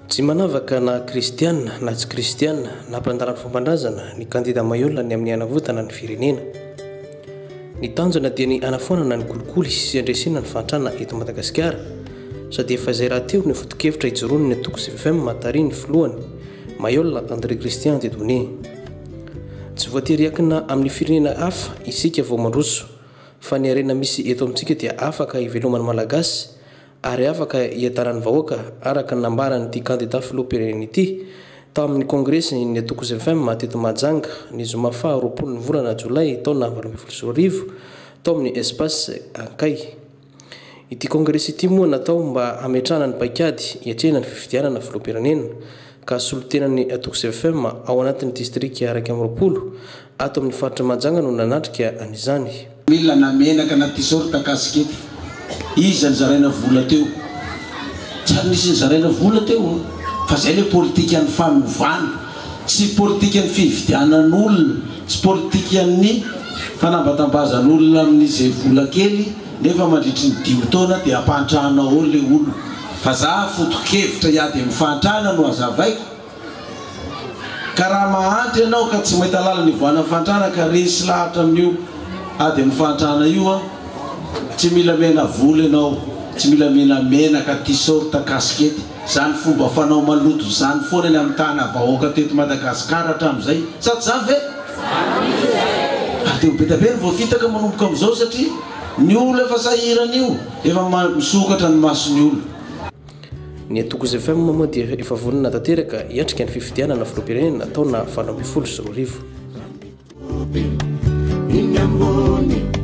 Tsy manavaka na kristiana na tsy kristiana na mpandalan'ny fomban-drazana ny kandida mahiolona ny amin'ny hanavotana ny firenena. Ny tanjona dia ny hanafoanana ny kolikoly sy andresina ny fahantrana eto Madagasikara sady efa izay raha teo ny foto-kevitra ijoroany ny Tokos FM Matariny filohany Mahiolona André Christian Dieudonné. Tsy voatery akina amin'ny firenena hafa isika vao mandroso fa ny harena misy eto amintsika dia afaka iveloman'ny malagasy ary afaka hiatarany vahoaka araka nambarany ity kandida filoham-pirenena ity tao amin'ny kongresy ny Tokos FM teto Mahajanga ny zoma faha 20 volana Jolay taona 2024 tao amin'ny espace Ankay. Ity kongresy ity moa natao mba hametrahana ny paikady hiatrehana ny fifidianana filoham-pirenena ka solotenan'ny Tokos FM ao anatin'ny distrikta Raika amby Roapolo ato amin'ny faritra Mahajanga no nanatrika an'izany. Mila namenaka anaty sorta kasikety izy nizaraina vola teo tsy nisy nizaraina vola teo fa zay le politika ny fanovana tsy politika ny fifidianan'olona tsy politika ny fanambatambazan'olona amin'izay vola kely nefa mandritry ny 5 taona dia ampantrahana ao le olo fa za foto-kevitra iady amin'ny fahantrahana no azavaiko ka raha mahantra ianao ka tsy mahita lalana ivoana amin'ny fahantrahana ka resy lahatra amin'io ady amin'ny fahantrahana io tsy mila mena vola ianao tsy mila mena menaka t-shirt kaskety zany fomba fanao maloto zany foana ny amin'ny tana vahoaka teto Madagasikara hatramin'izay sady zany ve teo be tabe ny voafitaka manomboka amin'izao satria ny olo efa sahiran'io efa misokatra ny masony olo. Ny Tokos FM moa dia efa vonona tanteraka hiatrika ny fifidianana filoham-pirenena taona 2024.